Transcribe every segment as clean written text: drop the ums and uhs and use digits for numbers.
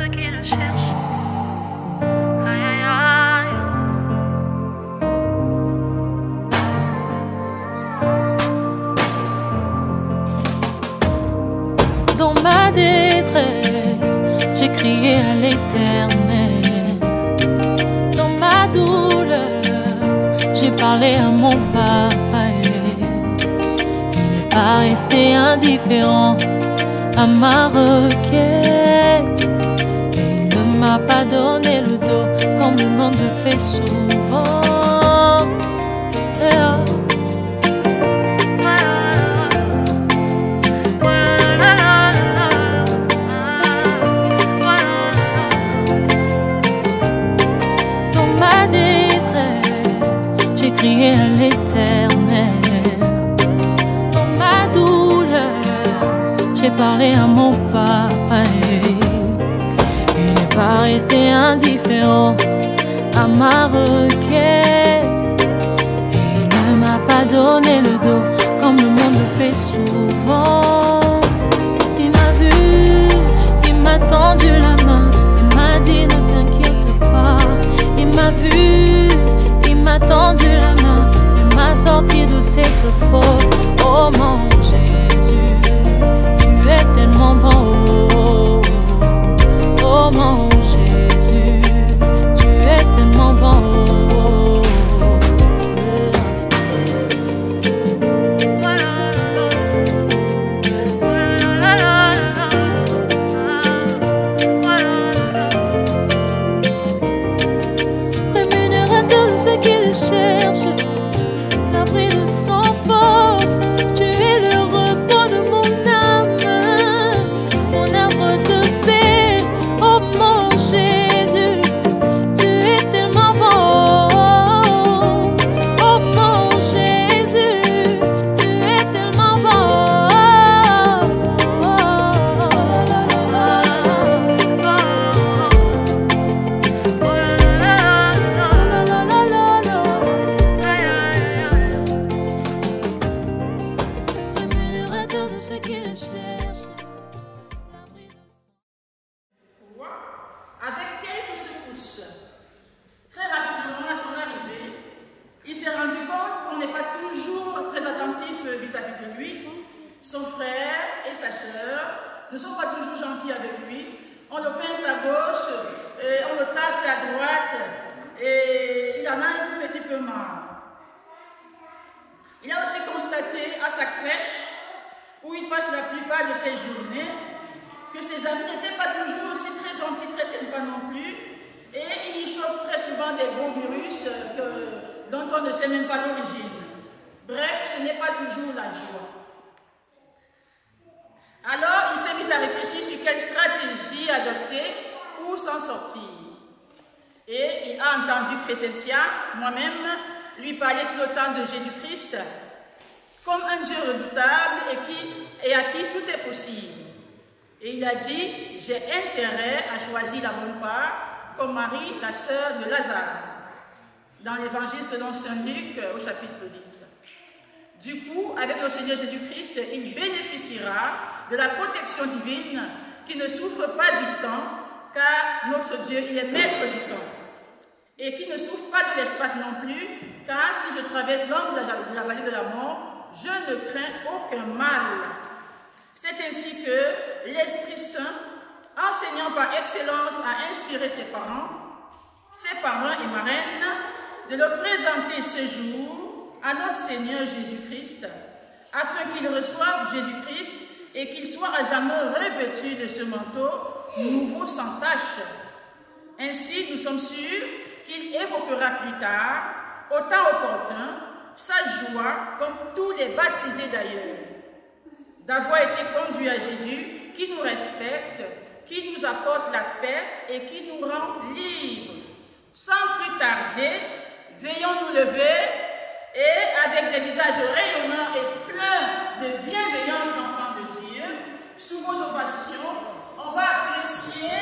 ceux qui le cherchent. Aïe, aïe, aïe. Dans ma détresse, j'ai crié à l'Éternel. Dans ma douleur, j'ai parlé à mon Papa. Il n'est pas resté indifférent à ma requête. Et il ne m'a pas donné le dos comme le monde le fait souvent. Dans ma détresse, j'ai crié à l'Éternel. Dans ma douleur, j'ai parlé à mon Papa. Il n'est pas resté indifférent à ma requête. Et il ne m'a pas donné le dos comme le monde le fait souvent. Il m'a vu, il m'a tendu la main, il m'a dit ne t'inquiète pas. Il m'a vu, il m'a tendu la main, il m'a sorti de cette fosse. Oh mon Jésus, tu es tellement bon. Oh mon Jésus, tu es tellement bon. Rémunérateur de ceux qui le cherchent, l'abri de sans force, tu es le repos de mon âme, mon arbre de paix. Oh mon Jésus, tu es tellement bon. Oh mon Jésus, tu es tellement bon. Rémunérateur de ceux qui le cherchent. Avec quelques secousses. Très rapidement à son arrivée, il s'est rendu compte qu'on n'est pas toujours très attentif vis-à-vis de lui. Son frère et sa sœur ne sont pas toujours gentils avec lui. On le pince à gauche, et on le tacle à droite, et il en a un tout petit peu marre. Il a aussi constaté à sa crèche, où il passe la plupart de ses journées, que ses amis n'étaient pas toujours aussi très gentils, très sympas non plus, et il chope très souvent des gros virus dont on ne sait même pas l'origine. Bref, ce n'est pas toujours la joie. Alors, il s'est mis à réfléchir sur quelle stratégie adopter pour s'en sortir. Et il a entendu Crescentia, moi-même, lui parler tout le temps de Jésus-Christ comme un Dieu redoutable et à qui tout est possible. Et il a dit, j'ai intérêt à choisir la bonne part, comme Marie, la sœur de Lazare, dans l'évangile selon saint Luc au chapitre 10. Du coup, avec le Seigneur Jésus-Christ, il bénéficiera de la protection divine qui ne souffre pas du temps, car notre Dieu, il est maître du temps. Et qui ne souffre pas de l'espace non plus, car si je traverse l'ombre de la vallée de la mort, je ne crains aucun mal. C'est ainsi que l'Esprit Saint, enseignant par excellence, a inspiré ses parents et marraines, de le présenter ce jour à notre Seigneur Jésus-Christ, afin qu'il reçoive Jésus-Christ et qu'il soit à jamais revêtu de ce manteau nouveau sans tache. Ainsi, nous sommes sûrs qu'il évoquera plus tard, au temps opportun, sa joie, comme tous les baptisés d'ailleurs, d'avoir été conduits à Jésus, qui nous respecte, qui nous apporte la paix et qui nous rend libres. Sans plus tarder, veillons nous lever et avec des visages rayonnants et pleins de bienveillance d'enfants de Dieu, sous vos ovations, on va apprécier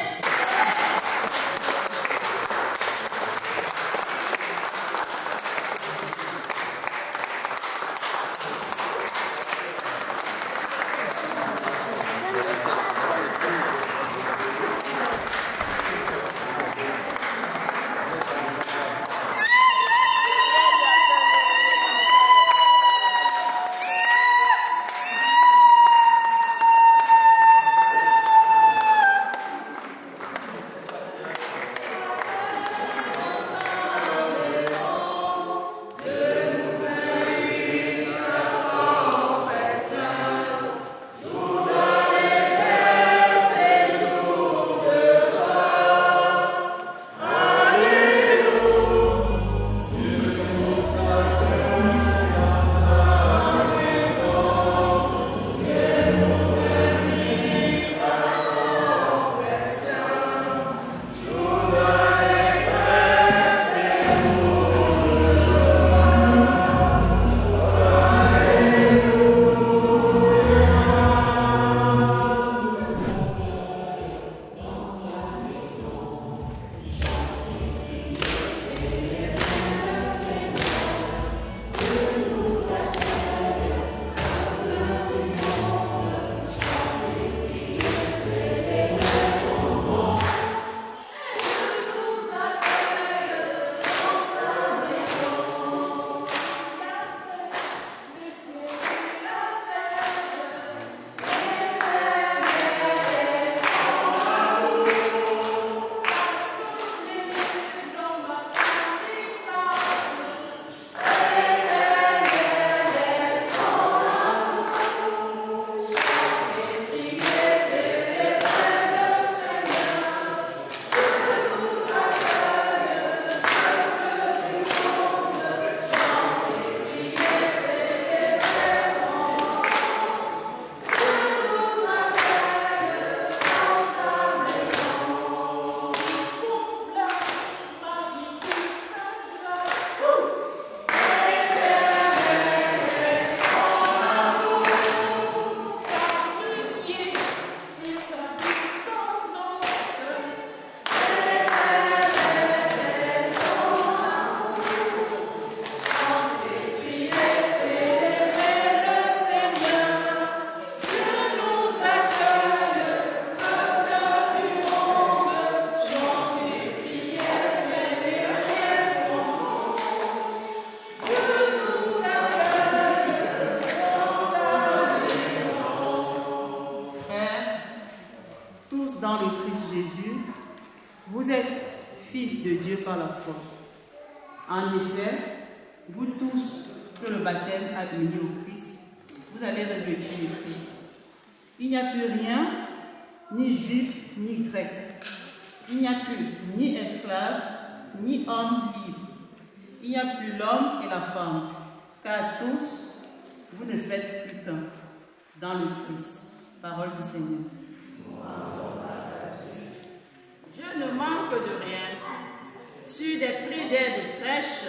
par la foi. En effet, vous tous que le baptême a uni au Christ, vous allez revêtir le Christ. Il n'y a plus rien, ni juif, ni grec. Il n'y a plus ni esclave, ni homme libre. Il n'y a plus l'homme et la femme, car tous, vous ne faites plus qu'un dans le Christ. Parole du Seigneur. Je ne manque de rien. Sur des plis d'herbe fraîche,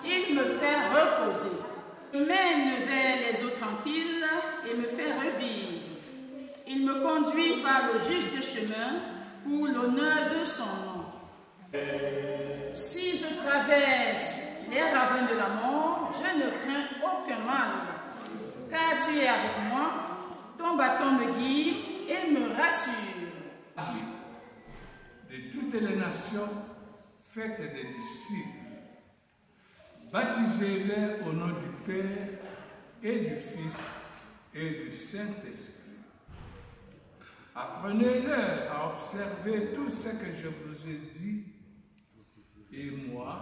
il me fait reposer. Il mène vers les eaux tranquilles et me fait revivre. Il me conduit par le juste chemin pour l'honneur de son nom. Si je traverse les ravins de la mort, je ne crains aucun mal, car tu es avec moi, ton bâton me guide et me rassure. De toutes les nations, faites des disciples. Baptisez-les au nom du Père et du Fils et du Saint-Esprit. Apprenez-leur à observer tout ce que je vous ai dit. Et moi,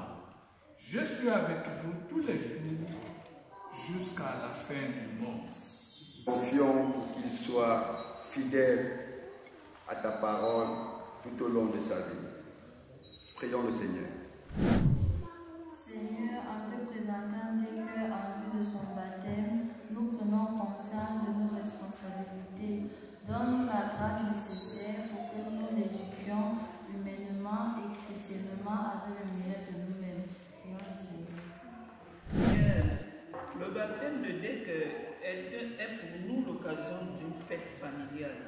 je suis avec vous tous les jours jusqu'à la fin du monde. Confions pour qu'il soit fidèle à ta parole tout au long de sa vie. Prions le Seigneur. Seigneur, en te présentant dès qu'en vue de son baptême, nous prenons conscience de nos responsabilités. Donne-nous la grâce nécessaire pour que nous l'éduquions humainement et chrétiennement avec le meilleur de nous-mêmes. Prions le Seigneur. Seigneur, le baptême de Dec est pour nous l'occasion d'une fête familiale.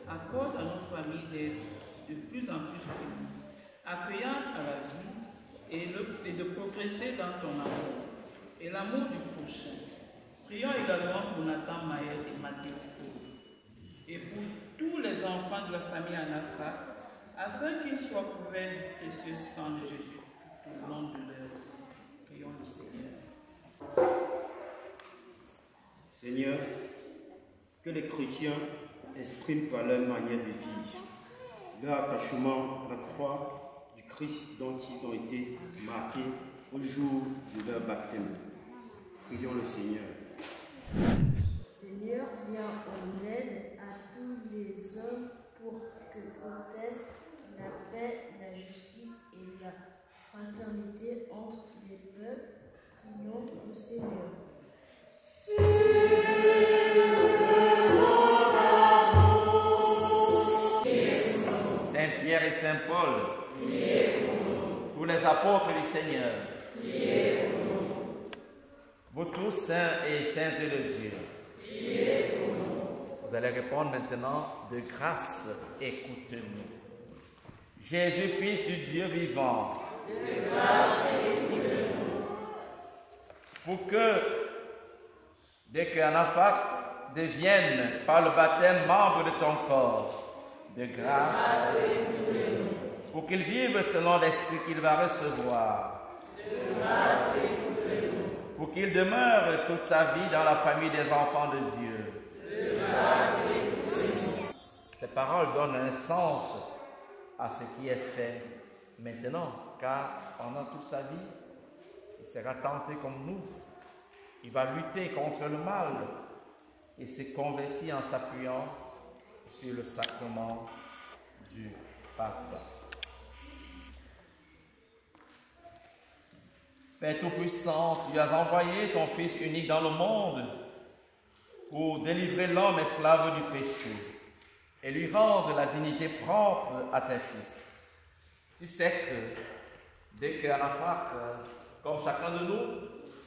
Accorde à nos familles d'être de plus en plus unies, accueillantes à la vie et de progresser dans ton amour et l'amour du prochain. Prions également pour Nathan Maël et Mathéo et pour tous les enfants de la famille Anafa, afin qu'ils soient couverts du précieux sang de Jésus tout au long de leur vie. Prions le Seigneur. Seigneur, que les chrétiens expriment par leur manière de vivre leur attachement à la croix du Christ dont ils ont été marqués au jour de leur baptême. Prions le Seigneur. Seigneur, viens en aide à tous les hommes pour que protestent la paix, la justice et la fraternité entre les peuples. Prions le Seigneur. Saint Pierre et Saint Paul, pour les apôtres du Seigneur, vous tous saints et saintes de Dieu, vous allez répondre maintenant de grâce, écoutez-nous. Jésus, Fils du Dieu vivant, de grâce, écoutez-nous. Pour que, dès qu'un enfant devienne par le baptême membre de ton corps, de grâce, écoutez-nous. Pour qu'il vive selon l'esprit qu'il va recevoir, de grâce, écoutez-nous. Pour qu'il demeure toute sa vie dans la famille des enfants de Dieu, de grâce, écoutez-nous. Ces paroles donnent un sens à ce qui est fait maintenant, car pendant toute sa vie, il sera tenté comme nous. Il va lutter contre le mal et se convertit en s'appuyant sur le sacrement du pardon. Père Tout-Puissant, tu as envoyé ton Fils unique dans le monde pour délivrer l'homme esclave du péché et lui rendre la dignité propre à tes fils. Tu sais que dès qu'un enfant, comme chacun de nous,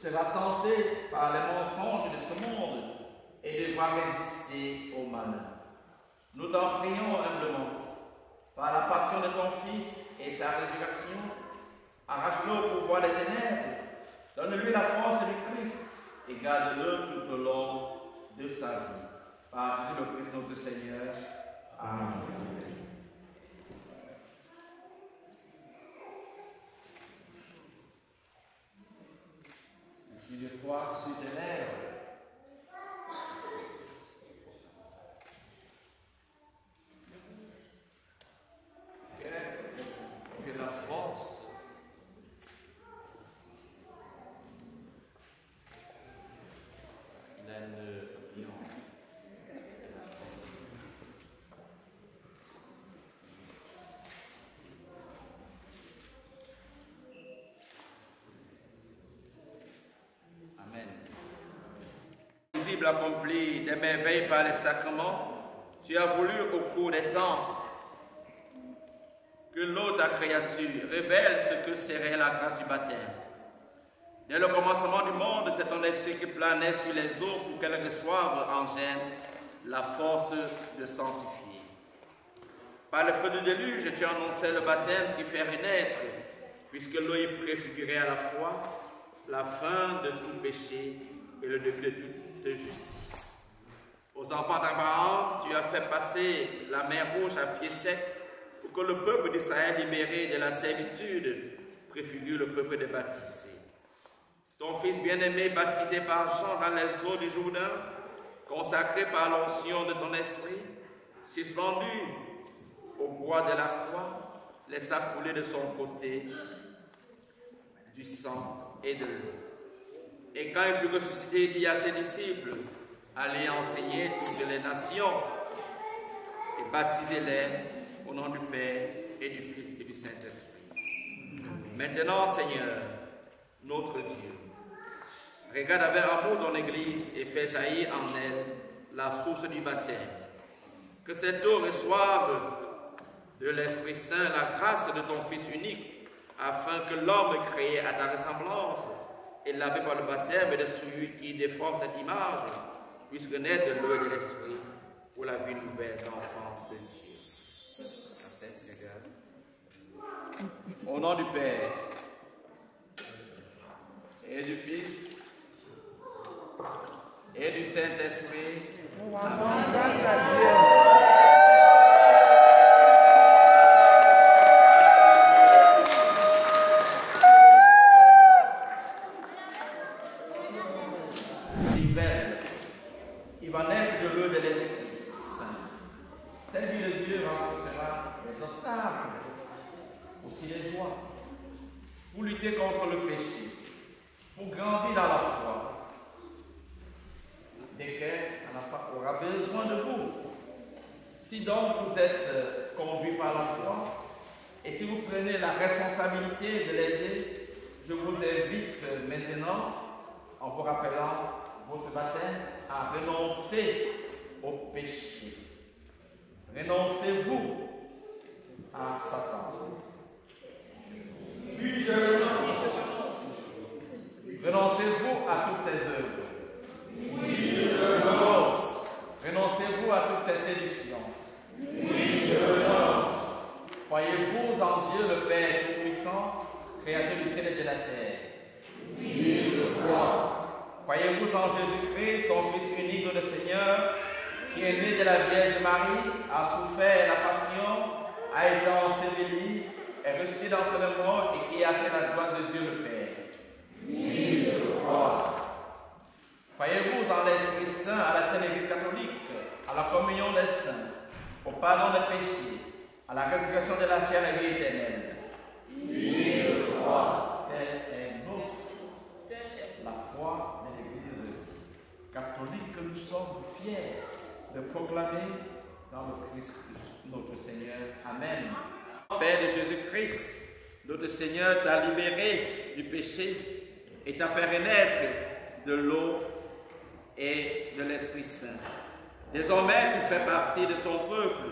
sera tenté par les mensonges de ce monde et devra résister au mal, nous t'en prions humblement, par la passion de ton Fils et sa résurrection, arrache-le au pouvoir des ténèbres, donne-lui la force du Christ et garde-le tout au long de sa vie. Par Jésus le Christ notre Seigneur. Amen. Si je crois sur tes lèvres, que la force invisible accomplit des merveilles par les sacrements, tu as voulu au cours des temps que l'eau, ta créature, révèle ce que serait la grâce du baptême. Dès le commencement du monde, c'est ton esprit qui planait sur les eaux pour qu'elles reçoivent en gêne la force de sanctifier. Par le feu du déluge, tu annonçais le baptême qui fait renaître, puisque l'eau y préfigurait à la fois la fin de tout péché et le début de toute justice. Aux enfants d'Abraham, tu as fait passer la mer Rouge à pied sec pour que le peuple d'Israël, libéré de la servitude, préfigure le peuple des baptisés. Ton fils bien-aimé, baptisé par Jean dans les eaux du Jourdain, consacré par l'onction de ton esprit, suspendu au bois de la croix, laissa couler de son côté du sang et de l'eau. Et quand il fut ressuscité, il dit à ses disciples, allez enseigner toutes les nations et baptisez-les au nom du Père et du Fils et du Saint-Esprit. Maintenant, Seigneur, notre Dieu, regarde avec amour ton Église et fais jaillir en elle la source du baptême. Que cette eau reçoive de l'Esprit Saint la grâce de ton Fils unique, afin que l'homme créé à ta ressemblance et lavé par le baptême de celui qui déforme cette image puisse naître de l'eau et de l'Esprit pour la vie nouvelle d'enfants de Dieu. Au nom du Père et du Fils et du Saint-Esprit. Amen. Grâce à Dieu. Il va naître de l'eau de l'Esprit Saint. Cette vie de Dieu rencontrera les obstacles, aussi les joies, pour lutter contre le péché, pour grandir dans la foi. Desquels aura besoin de vous. Si donc vous êtes conduits par la foi, et si vous prenez la responsabilité de l'aider, je vous invite maintenant, en vous rappelant votre baptême, à renoncer au péché. Renoncez-vous à Satan. Oui, je renonce. Renoncez-vous à toutes ses œuvres. Oui, je renonce. Renoncez-vous à toutes ces séductions. Oui, je renonce. Croyez-vous en Dieu le Père Tout-Puissant, Créateur du ciel et de la terre? Oui, je crois. Croyez-vous en Jésus-Christ, son Fils unique, le Seigneur, qui est né de la Vierge Marie, a souffert la passion, a été enseveli, est ressuscité d'entre les morts et qui est assis à la droite de Dieu le Père? Oui, je crois. Croyez-vous en l'Esprit Saint, à la Sainte Église catholique, à la communion des saints, au pardon des péchés, à la résurrection de la chair et la vie éternelle? Oui, je crois. Telle est la foi de l'Église catholique que nous sommes fiers de proclamer dans le Christ notre Seigneur. Amen. Père de Jésus-Christ, notre Seigneur t'a libéré du péché et t'a fait renaître de l'eau et de l'Esprit Saint. Désormais, tu fais partie de son peuple.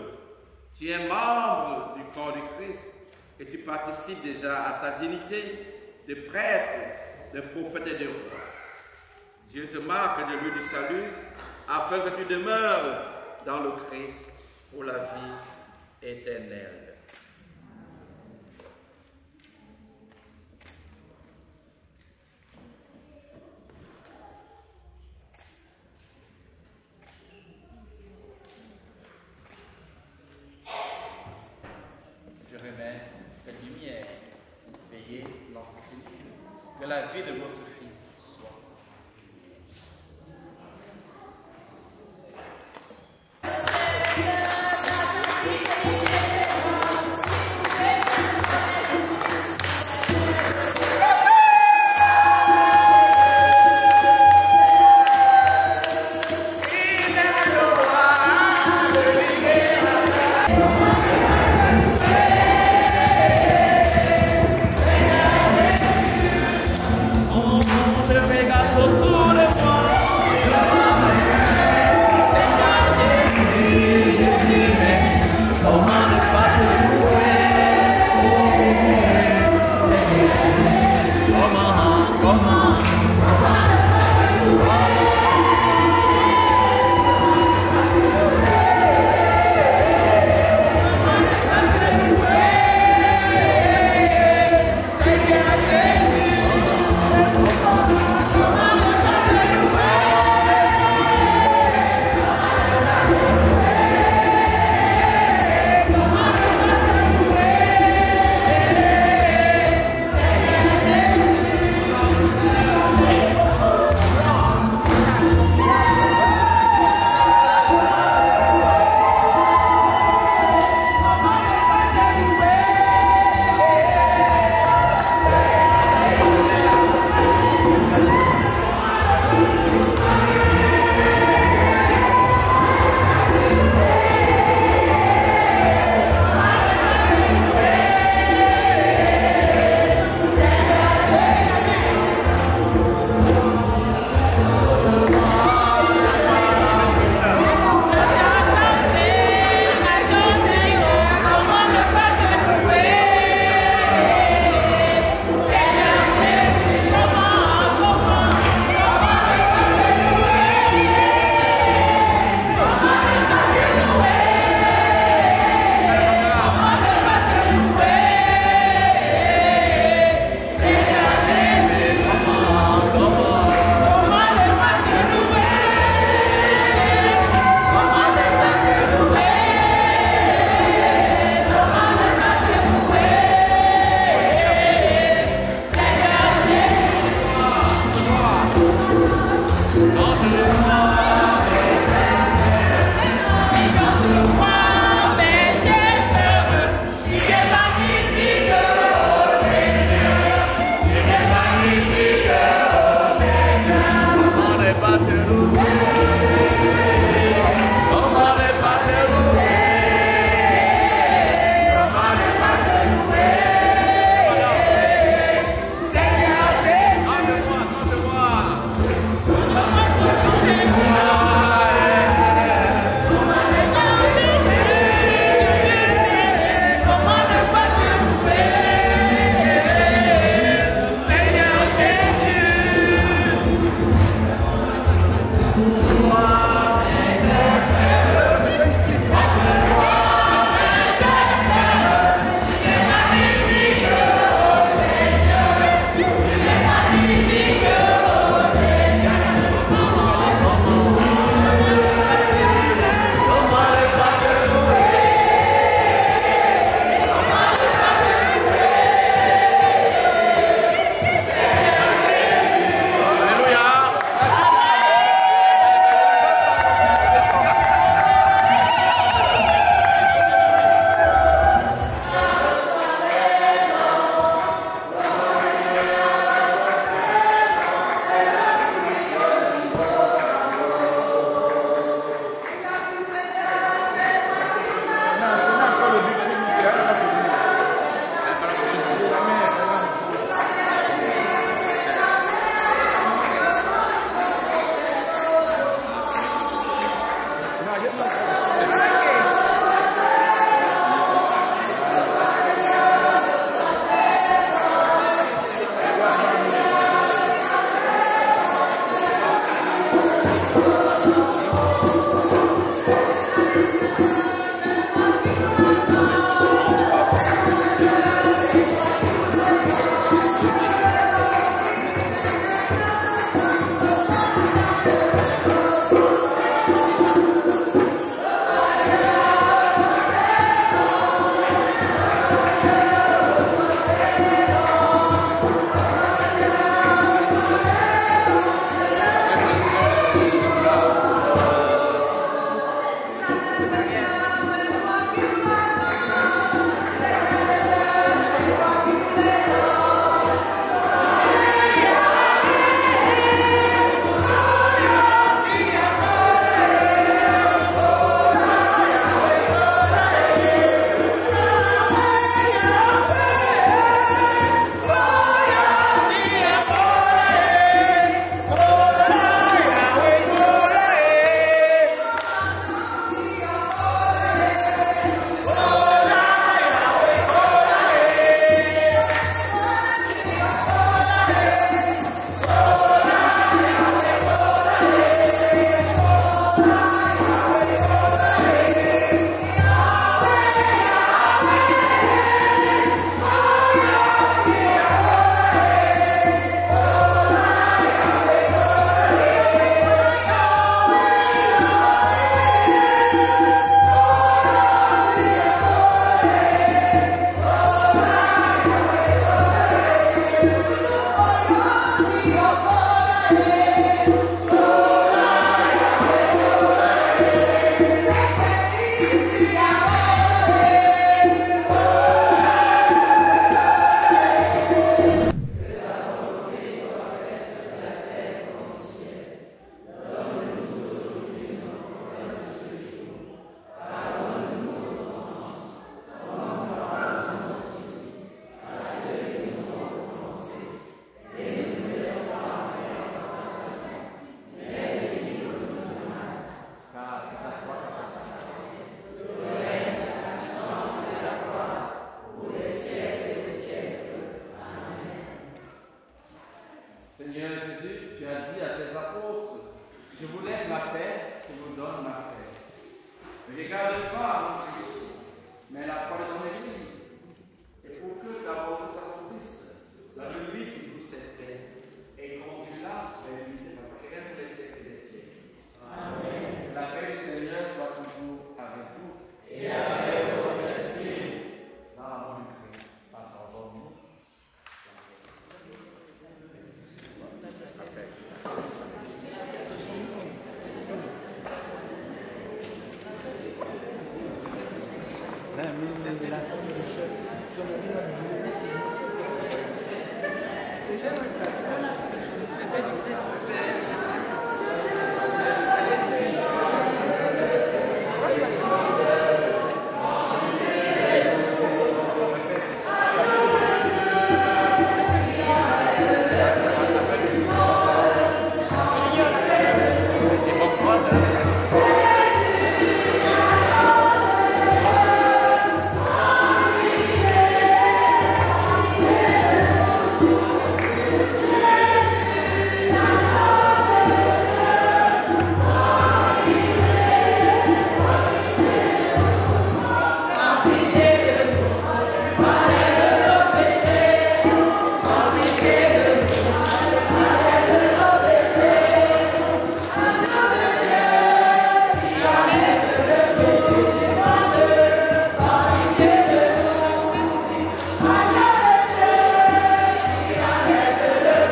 Tu es membre du corps du Christ et tu participes déjà à sa dignité de prêtre, de prophète et de roi. Dieu te marque de lui du salut afin que tu demeures dans le Christ pour la vie éternelle. Je remets cette lumière, veillez l'entité, que la vie de votre Fils soit. Oh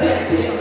Merci.